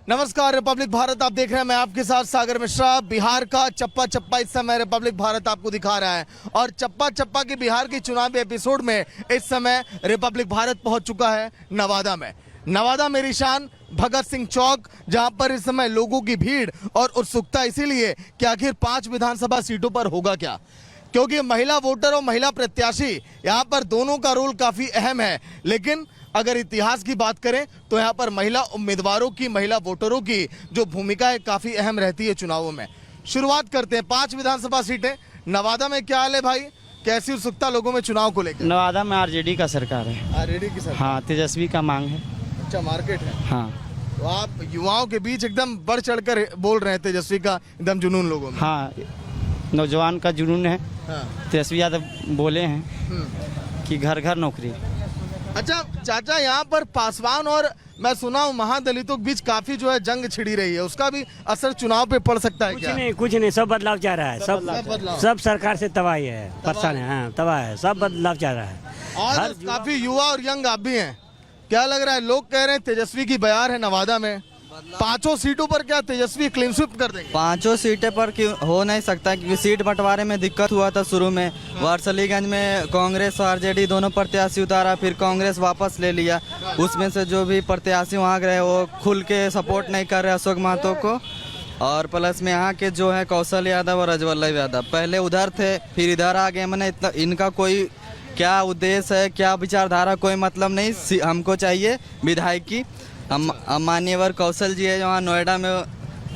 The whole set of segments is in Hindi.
नमस्कार, रिपब्लिक भारत आप देख रहे हैं। मैं आपके साथ सागर मिश्रा। बिहार का चप्पा चप्पा इस समय रिपब्लिक भारत आपको दिखा रहा है और चप्पा चप्पा की बिहार की चुनावी एपिसोड में इस समय रिपब्लिक भारत पहुंच चुका है नवादा में। नवादा मेरी शान भगत सिंह चौक, जहां पर इस समय लोगों की भीड़ और उत्सुकता इसीलिए कि आखिर 5 विधानसभा सीटों पर होगा क्या, क्योंकि महिला वोटर और महिला प्रत्याशी यहाँ पर दोनों का रोल काफी अहम है। लेकिन अगर इतिहास की बात करें तो यहाँ पर महिला उम्मीदवारों की, महिला वोटरों की जो भूमिका है काफी अहम रहती है चुनावों में। शुरुआत करते हैं 5 विधानसभा सीटें। नवादा में क्या हाल है भाई, कैसी उत्सुकता लोगों में चुनाव को लेकर? नवादा में आरजेडी का सरकार है। आरजेडी की सरकार? हाँ, तेजस्वी का मांग है। अच्छा, मार्केट है। हाँ, तो आप युवाओं के बीच एकदम बढ़ चढ़कर बोल रहे हैं तेजस्वी का एकदम जुनून लोगों में। हाँ, नौजवान का जुनून है। हाँ। तेजस्वी यादव बोले हैं कि घर घर नौकरी। अच्छा चाचा, यहाँ पर पासवान और मैं सुना हूँ महादलितों के बीच काफी जो है जंग छिड़ी रही है, उसका भी असर चुनाव पे पड़ सकता है क्या? कुछ नहीं, सब बदलाव चाह रहा है। सब सरकार से तबाही है, परेशान है। हाँ, तबाह है, सब बदलाव चाह रहा है। और काफी युवा और यंग आप भी हैं, क्या लग रहा है? लोग कह रहे हैं तेजस्वी की बयार है नवादा में, 5 सीटों पर क्या तेजस्वी क्लीन स्वीप कर देंगे? 5 सीटें पर हो नहीं सकता, क्योंकि सीट बंटवारे में दिक्कत हुआ था शुरू में। वारसलीगंज में कांग्रेस और आरजेडी दोनों प्रत्याशी उतारा, फिर कांग्रेस वापस ले लिया। उसमें से जो भी प्रत्याशी वहाँ गए वो खुल के सपोर्ट नहीं कर रहे अशोक महतो को। और प्लस में यहाँ के जो है कौशल यादव और अजवल्लभ यादव पहले उधर थे, फिर इधर आ गए। मैंने इतना इनका कोई क्या उद्देश्य है, क्या विचारधारा, कोई मतलब नहीं। हमको चाहिए विधायक की। हम मान्यवर कौशल जी है, वहाँ नोएडा में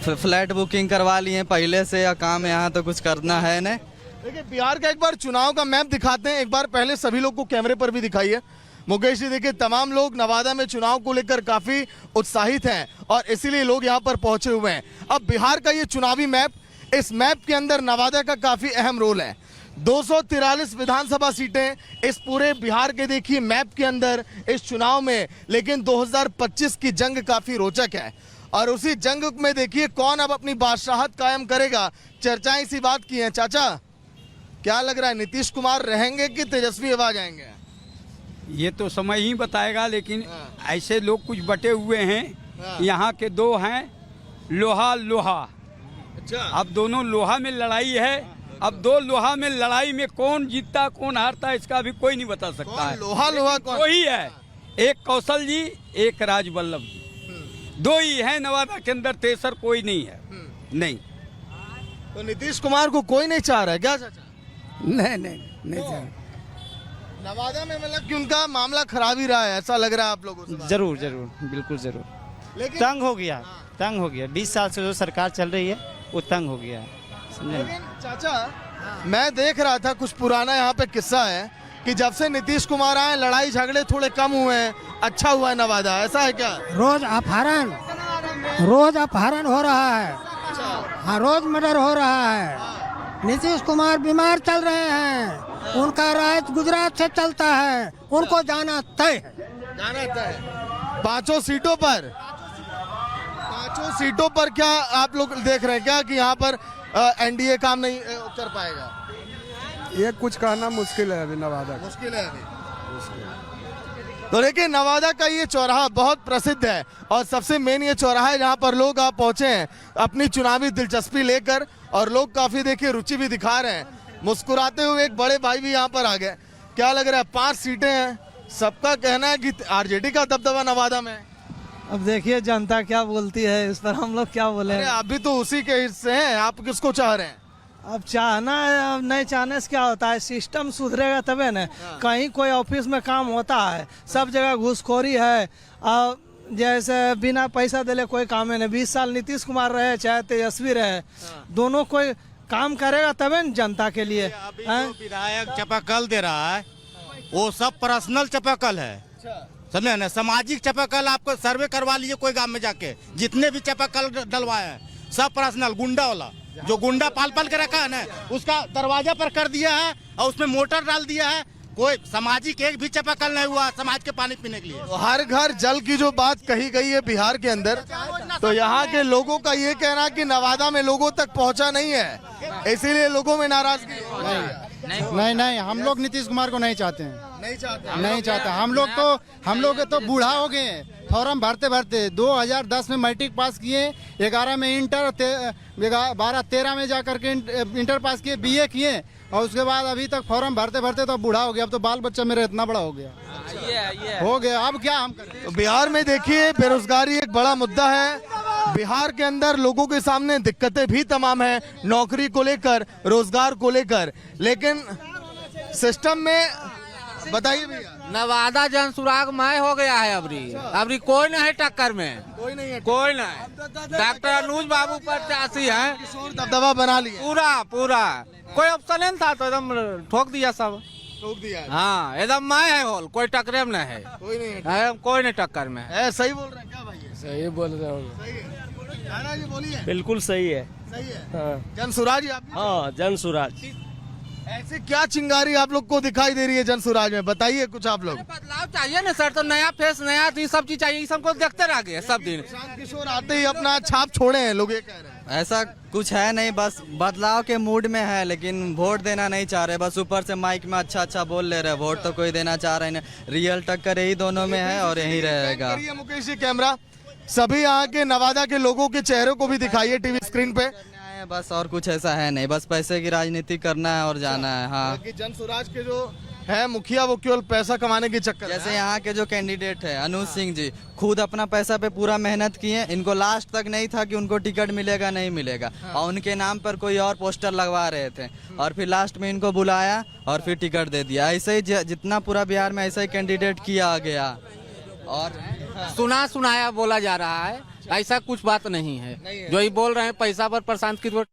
फ्लैट बुकिंग करवा लिए पहले से, या काम यहाँ तो कुछ करना है नहीं। देखिए बिहार का एक बार चुनाव का मैप दिखाते हैं, एक बार पहले सभी लोग को कैमरे पर भी दिखाइए। मुकेश जी देखिए, तमाम लोग नवादा में चुनाव को लेकर काफी उत्साहित हैं और इसीलिए लोग यहाँ पर पहुंचे हुए हैं। अब बिहार का ये चुनावी मैप, इस मैप के अंदर नवादा का काफी अहम रोल है। 243 विधानसभा सीटें इस पूरे बिहार के देखिए मैप के अंदर इस चुनाव में। लेकिन 2025 की जंग काफी रोचक है और उसी जंग में देखिए कौन अब अपनी बादशाहत कायम करेगा। चर्चाएं इसी बात की हैं। चाचा क्या लग रहा है, नीतीश कुमार रहेंगे कि तेजस्वी आवाज आएंगे? ये तो समय ही बताएगा, लेकिन ऐसे लोग कुछ बटे हुए हैं। यहाँ के 2 हैं लोहा लोहा। अच्छा, अब दोनों लोहा में लड़ाई है। अब 2 लोहा में लड़ाई में कौन जीतता कौन हारता इसका भी कोई नहीं बता सकता है। लोहा लोहा कौन? वही है, एक कौशल जी, एक राजवल्लभ जी। 2 ही है नवादा के अंदर, तेसर कोई नहीं है। नहीं, तो नीतीश कुमार को कोई नहीं चाह रहा है क्या चाचा? नहीं चाह। नवादा में मतलब कि उनका मामला खराब ही रहा है, ऐसा लग रहा है आप लोगों को? जरूर जरूर, बिल्कुल जरूर। लेकिन तंग हो गया, तंग हो गया। 20 साल से जो सरकार चल रही है वो तंग हो गया है, समझे? लेकिन चाचा मैं देख रहा था, कुछ पुराना यहाँ पे किस्सा है कि जब से नीतीश कुमार आए लड़ाई झगड़े थोड़े कम हुए हैं, अच्छा हुआ है नवादा, ऐसा है क्या? रोज अपहरण हो रहा है। हाँ, रोज मर्डर हो रहा है। नीतीश कुमार बीमार चल रहे हैं, उनका राज गुजरात से चलता है, उनको जाना तय है। जाना तय। 5 सीटों पर, 5 सीटों पर क्या आप लोग देख रहे हैं क्या कि यहाँ पर एनडीए काम नहीं कर पाएगा? ये कुछ कहना मुश्किल है अभी नवादा का। मुश्किल है अभी। तो देखिए नवादा का ये चौराहा बहुत प्रसिद्ध है और सबसे मेन ये चौराहा है जहाँ पर लोग आप पहुंचे हैं अपनी चुनावी दिलचस्पी लेकर, और लोग काफी देखिए रुचि भी दिखा रहे हैं। मुस्कुराते हुए एक बड़े भाई भी यहाँ पर आ गए। क्या लग रहा है, 5 सीटें हैं, सबका कहना है कि आरजेडी का दबदबा नवादा में। अब देखिए जनता क्या बोलती है, इस पर हम लोग क्या बोले। अरे आप भी तो उसी के हिस्से हैं, आप किसको चाह रहे हैं? अब चाहना है, अब नहीं चाहने से क्या होता है, सिस्टम सुधरेगा तबे न। कहीं कोई ऑफिस में काम होता है, सब जगह घूसखोरी है। और जैसे बिना पैसा दिले कोई काम नहीं। 20 साल नीतीश कुमार रहे चाहे तेजस्वी रहे, दोनों कोई काम करेगा तबे न जनता के लिए। विधायक चपाकल दे रहा है वो सब पर्सनल चपाकल है, समझे ना? सामाजिक चपाकल आपको सर्वे करवा लीजिए कोई गांव में जाके, जितने भी चपाकल डलवाए हैं सब पर्सनल। गुंडा वाला जो गुंडा पाल के रखा है ना, उसका दरवाजा पर कर दिया है और उसमें मोटर डाल दिया है। कोई सामाजिक एक भी चपाकल नहीं हुआ समाज के पानी पीने के लिए। तो हर घर जल की जो बात कही गई है बिहार के अंदर, तो यहाँ के लोगों का ये कहना है कि नवादा में लोगों तक पहुँचा नहीं है, इसीलिए लोगों में नाराजगी। नहीं नहीं, हम लोग नीतीश कुमार को नहीं चाहते हैं, नहीं चाहते? नहीं चाहते। हम लोग तो बूढ़ा हो गए हैं फॉर्म भरते भरते। 2010 में मैट्रिक पास किए, 11 में इंटर, 12-13 में जा करके इंटर पास किए, बीए किए, और उसके बाद अभी तक फॉर्म भरते भरते तो बूढ़ा हो गया। अब तो बाल बच्चा मेरा इतना बड़ा हो गया, अब क्या हम करें। तो बिहार में देखिए बेरोजगारी एक बड़ा मुद्दा है। बिहार के अंदर लोगों के सामने दिक्कतें भी तमाम हैं, नौकरी को लेकर, रोजगार को लेकर, लेकिन सिस्टम में बताइए भैया। नवादा जन सुराग मय हो गया है। अबरी कोई नहीं है टक्कर में, कोई नहीं है, कोई नहीं। डॉक्टर अनुज बाबू प्रत्याशी हैं, किशोर दबदबा बना लिया, पूरा कोई ऑप्शन नहीं था तो एकदम ठोक दिया सब, ठोक दिया। हाँ एकदम मय है होल, कोई टक्कर में नहीं है, कोई नहीं है, कोई नहीं टक्कर में है। सही बोल रहे हैं क्या भाई? सही बोल रहे हो, सही है। नाना जी बोलिए। बिल्कुल सही है। सही है। हाँ, जनसुराज आप? हाँ जनसुराज। ऐसे क्या चिंगारी आप लोग को दिखाई दे रही है जनसुराज में, बताइए कुछ आप लोग। बदलाव चाहिए ना सर, तो नया फेस, नया सब चीज चाहिए, सबको देखते रह गए सब दिन। प्रशांत किशोर आते ही अपना छाप छोड़े हैं, लोग ये कह रहे हैं। ऐसा कुछ है नहीं, बस बदलाव के मूड में है, लेकिन वोट देना नहीं चाह रहे। बस ऊपर से माइक में अच्छा बोल ले रहे, वोट तो कोई देना चाह रहे नहीं। रियल टक्कर यही दोनों में है और यही रहेगा। मुकेश जी कैमरा, सभी यहाँ के नवादा के लोगों के चेहरों को भी दिखाइए टीवी स्क्रीन पे। बस और कुछ ऐसा है नहीं, बस पैसे की राजनीति करना है और जाना है। हाँ, जनसुराज के जो है मुखिया, वो केवल पैसा कमाने के चक्कर। जैसे यहाँ के जो कैंडिडेट है अनुज सिंह जी, खुद अपना पैसा पे पूरा मेहनत किए। इनको लास्ट तक नहीं था कि उनको टिकट मिलेगा नहीं मिलेगा, और उनके नाम पर कोई और पोस्टर लगवा रहे थे, और फिर लास्ट में इनको बुलाया और फिर टिकट दे दिया। ऐसे ही जितना पूरा बिहार में ऐसा ही कैंडिडेट किया गया, और सुनाया बोला जा रहा है, ऐसा कुछ बात नहीं है। जो ही बोल रहे हैं पैसा पर प्रशांत किशोर।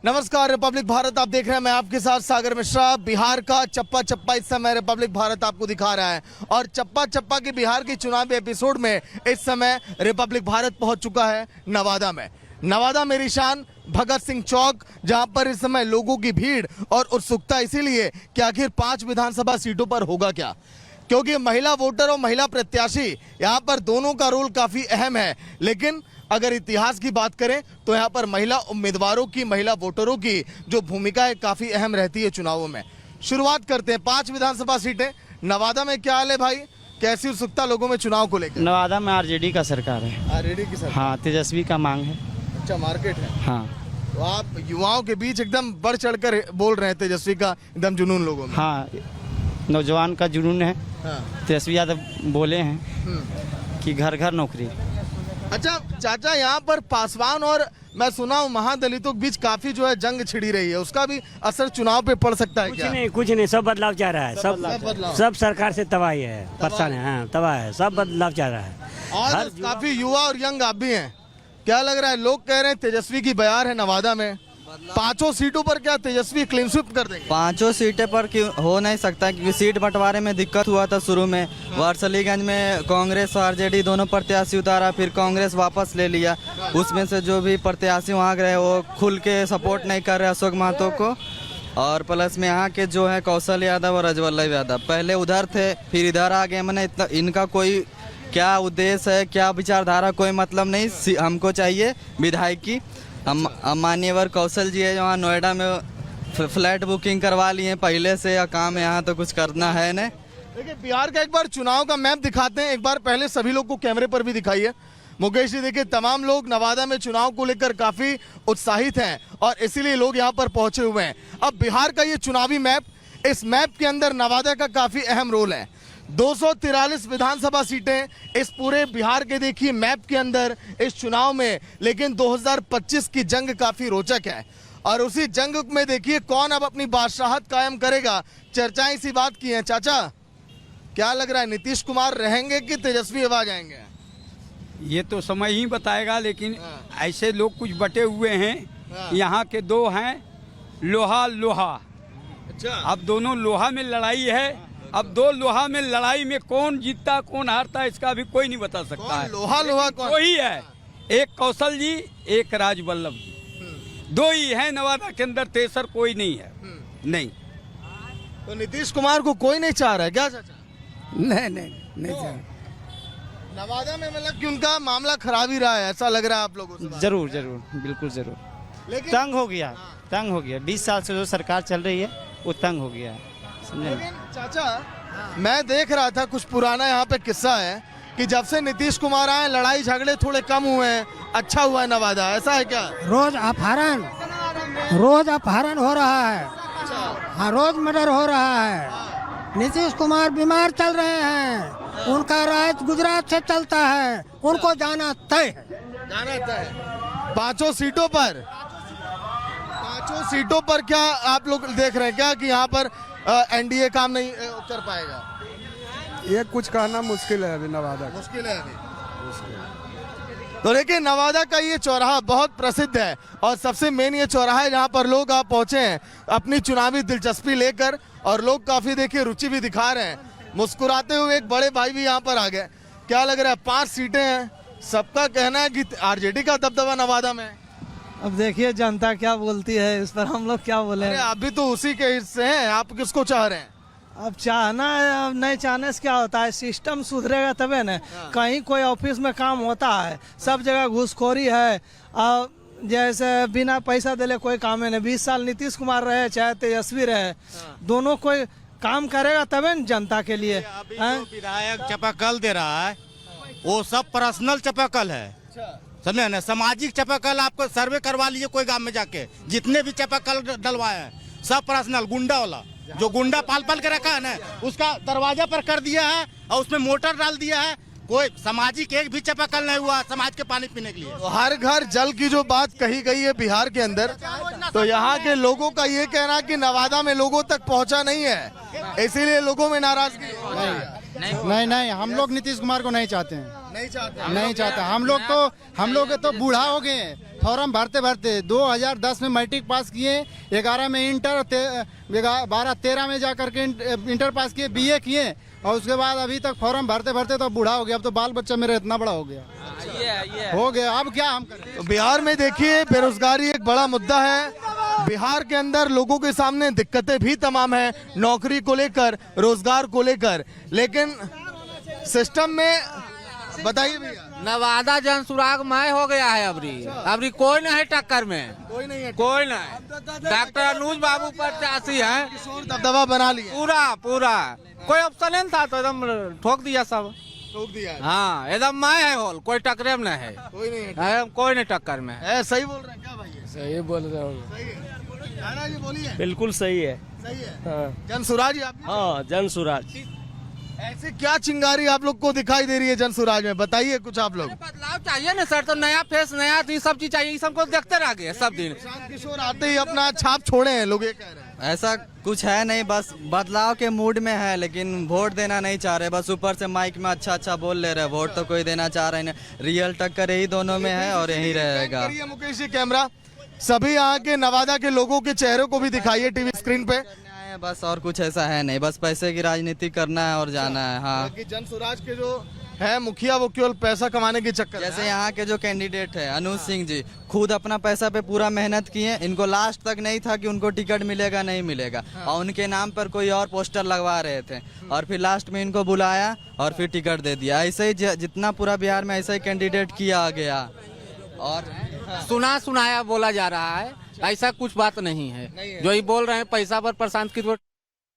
नमस्कार, रिपब्लिक भारत आप देख रहे हैं, मैं आपके साथ सागर मिश्रा। बिहार का चप्पा चप्पा इस समय रिपब्लिक भारत आपको दिखा रहा है, और चप्पा चप्पा के बिहार की चुनावी एपिसोड में इस समय रिपब्लिक भारत पहुंच चुका है नवादा में। नवादा मेरी शान भगत सिंह चौक, जहां पर इस समय लोगों की भीड़ और उत्सुकता इसीलिए कि आखिर 5 विधानसभा सीटों पर होगा क्या, क्योंकि महिला वोटर और महिला प्रत्याशी यहाँ पर दोनों का रोल काफी अहम है। लेकिन अगर इतिहास की बात करें तो यहाँ पर महिला उम्मीदवारों की, महिला वोटरों की जो भूमिका है काफी अहम रहती है चुनावों में। शुरुआत करते हैं, 5 विधानसभा सीटें नवादा में। क्या हाल है भाई, कैसी उत्सुकता लोगों में चुनाव को लेकर? नवादा में आरजेडी का सरकार है। आरजेडी की सरकार? हाँ, तेजस्वी का मांग है। अच्छा, मार्केट है। हाँ, तो आप युवाओं के बीच एकदम बढ़ चढ़कर बोल रहे हैं तेजस्वी का एकदम जुनून लोगों में। हाँ, नौजवान का जुनून है। हाँ। तेजस्वी यादव बोले हैं कि घर घर नौकरी। अच्छा चाचा, यहाँ पर पासवान और मैं सुना हूँ महादलितों के बीच काफी जो है जंग छिड़ी रही है, उसका भी असर चुनाव पे पड़ सकता है क्या? कुछ नहीं, सब बदलाव चाह रहा है। सब सरकार से तबाही है, परेशान है। हाँ, तबाह है, सब बदलाव चाह रहा है। और काफी युवा और यंग आप भी हैं, क्या लग रहा है? लोग कह रहे हैं तेजस्वी की बयार है नवादा में, 5 सीटों पर क्या तेजस्वी क्लीन स्वीप कर देंगे? 5 सीटें पर क्यों हो नहीं सकता, क्योंकि सीट बंटवारे में दिक्कत हुआ था शुरू में। वारसलीगंज में कांग्रेस और आरजेडी दोनों प्रत्याशी उतारा, फिर कांग्रेस वापस ले लिया। उसमें से जो भी प्रत्याशी वहाँ गए वो खुल के सपोर्ट नहीं कर रहे अशोक महतो को, और प्लस में यहाँ के जो है कौशल यादव और अजवल्लभ यादव पहले उधर थे, फिर इधर आ गए। मैंने इतना इनका कोई क्या उद्देश्य है, क्या विचारधारा, कोई मतलब नहीं। हमको चाहिए विधायक की। हम मान्यवर कौशल जी है, वहाँ नोएडा में फ्लैट बुकिंग करवा लिए पहले से, या काम यहाँ तो कुछ करना है नहीं। देखिए बिहार का एक बार चुनाव का मैप दिखाते हैं, एक बार पहले सभी लोग को कैमरे पर भी दिखाइए। मुकेश जी देखिए, तमाम लोग नवादा में चुनाव को लेकर काफी उत्साहित हैं और इसीलिए लोग यहाँ पर पहुंचे हुए हैं। अब बिहार का ये चुनावी मैप, इस मैप के अंदर नवादा का काफी अहम रोल है। 243 विधानसभा सीटें इस पूरे बिहार के देखिए मैप के अंदर इस चुनाव में, लेकिन 2025 की जंग काफी रोचक है, और उसी जंग में देखिए कौन अब अपनी बादशाहत कायम करेगा। चर्चाएं इसी बात की हैं। चाचा क्या लग रहा है, नीतीश कुमार रहेंगे कि तेजस्वी आ जाएंगे? ये तो समय ही बताएगा, लेकिन ऐसे लोग कुछ बटे हुए हैं। यहाँ के 2 हैं लोहा लोहा। अच्छा, अब दोनों लोहा में लड़ाई है। अब 2 लोहा में लड़ाई में कौन जीतता कौन हारता इसका भी कोई नहीं बता सकता है। लोहा लोहा कौन? वही है, एक कौशल जी, एक राजवल्लभ जी, 2 ही है नवादा के अंदर, तेसर कोई नहीं है। नहीं, तो नीतीश कुमार को कोई नहीं चाह रहा है क्या चाचा? नहीं नवादा में मतलब कि उनका मामला खराब ही रहा है, ऐसा लग रहा है आप लोगों से? जरूर जरूर बिल्कुल जरूर। लेकिन तंग हो गया, तंग हो गया। 20 साल से जो सरकार चल रही है वो तंग हो गया है, समझे ना? लेकिन चाचा मैं देख रहा था कुछ पुराना यहाँ पे किस्सा है कि जब से नीतीश कुमार आए लड़ाई झगड़े थोड़े कम हुए हैं, अच्छा हुआ है नवादा, ऐसा है क्या? रोज अपहरण हो रहा है। हाँ, रोज मर्डर हो रहा है। नीतीश कुमार बीमार चल रहे हैं, उनका राज गुजरात से चलता है, उनको जाना तय है। जाना तय। पांचों सीटों पर क्या आप लोग देख रहे हैं क्या कि यहाँ पर एनडीए काम नहीं कर पाएगा? ये कुछ कहना मुश्किल है अभी नवादा का। मुश्किल है अभी। तो देखिए नवादा का ये चौराहा बहुत प्रसिद्ध है और सबसे मेन ये चौराहा है जहाँ पर लोग आप पहुंचे हैं अपनी चुनावी दिलचस्पी लेकर, और लोग काफी देखिए रुचि भी दिखा रहे हैं। मुस्कुराते हुए एक बड़े भाई भी यहाँ पर आ गए। क्या लग रहा है? 5 सीटें हैं, सबका कहना है कि आरजेडी का दबदबा नवादा में। अब देखिए जनता क्या बोलती है, इस पर हम लोग क्या बोले। अरे आप भी तो उसी के हिस्से हैं, आप किसको चाह रहे हैं? अब चाहना है, अब नहीं चाहने से क्या होता है? सिस्टम सुधरेगा तबे न। कहीं कोई ऑफिस में काम होता है, सब जगह घूसखोरी है। और जैसे बिना पैसा दिले कोई काम है नहीं। 20 साल नीतीश कुमार रहे चाहे तेजस्वी रहे, दोनों कोई काम करेगा तबे न जनता के लिए। अभी जो विधायक चापाकल दे रहा है वो सब पर्सनल चापाकल है, समझे ना? सामाजिक चापाकल आपको सर्वे करवा लीजिए कोई गांव में जाके, जितने भी चापाकल डलवाए हैं सब पर्सनल। गुंडा वाला जो गुंडा पाल के रखा है ना, उसका दरवाजा पर कर दिया है और उसमें मोटर डाल दिया है। कोई सामाजिक एक भी चापाकल नहीं हुआ समाज के पानी पीने के लिए। तो हर घर जल की जो बात कही गई है बिहार के अंदर, तो यहाँ के लोगों का ये कहना है कि नवादा में लोगों तक पहुँचा नहीं है, इसीलिए लोगों में नाराजगी। नहीं, हम लोग नीतीश कुमार को नहीं चाहते हैं। नहीं चाहते। हम लोग तो बूढ़ा हो गए हैं। फॉर्म भरते 2010 में मैट्रिक पास किए, 11 में इंटर, 12-13 में जा करके इंटर पास किए, बीए किए, और उसके बाद अभी तक फॉर्म भरते तो बूढ़ा हो गया। अब तो बाल बच्चा मेरा इतना बड़ा हो गया। अब क्या हम करें? तो बिहार में देखिए बेरोजगारी एक बड़ा मुद्दा है। बिहार के अंदर लोगों के सामने दिक्कतें भी तमाम है, नौकरी को लेकर, रोजगार को लेकर, लेकिन सिस्टम में बताइए भैया। नवादा जन सुराग मय हो गया है। अबरी कोई नहीं है टक्कर में, कोई नहीं है, कोई नहीं। डॉक्टर अनुज बाबू प्रत्याशी हैं, दबदबा बना लिया, पूरा कोई ऑप्शन नहीं था तो एकदम ठोक दिया सब। ठोक दिया। हाँ, एकदम मैं है होल, कोई टक्कर में नहीं है, कोई नहीं टक्कर में है। सही बोल रहे हैं क्या भाई? सही बोल रहे हो। सही है। राणा जी बोलिए। बिल्कुल सही है। सही है। हाँ, जनसुराज आप? हाँ जनसुराज। ऐसे क्या चिंगारी आप लोग को दिखाई दे रही है जनसुराज में, बताइए कुछ आप लोग। बदलाव चाहिए ना सर, तो नया फेस, नया तो सब चीज चाहिए, सबको देखते रह गए सब दिन। प्रशांत किशोर आते ही अपना छाप छोड़े हैं, लोग ये कह रहे हैं। ऐसा कुछ है नहीं, बस बदलाव के मूड में है, लेकिन वोट देना नहीं चाह रहे। बस ऊपर से माइक में अच्छा बोल ले रहे, वोट तो कोई देना चाह रहे नहीं। रियल टक्कर यही दोनों में है और यही रहेगा। मुकेश जी कैमरा, सभी यहाँ के नवादा के लोगों के चेहरों को भी दिखाइए टीवी स्क्रीन पे। बस और कुछ ऐसा है नहीं, बस पैसे की राजनीति करना है और जाना है। हाँ, जनसुराज के जो है मुखिया वो केवल पैसा कमाने के चक्कर। जैसे यहाँ के जो कैंडिडेट है अनुज सिंह जी, खुद अपना पैसा पे पूरा मेहनत किए। इनको लास्ट तक नहीं था कि उनको टिकट मिलेगा नहीं मिलेगा, और उनके नाम पर कोई और पोस्टर लगवा रहे थे, और फिर लास्ट में इनको बुलाया और फिर टिकट दे दिया। ऐसे ही जितना पूरा बिहार में ऐसा ही कैंडिडेट किया गया। और सुनाया बोला जा रहा है, ऐसा कुछ बात नहीं है। जो ये बोल रहे हैं पैसा पर प्रशांत किशोर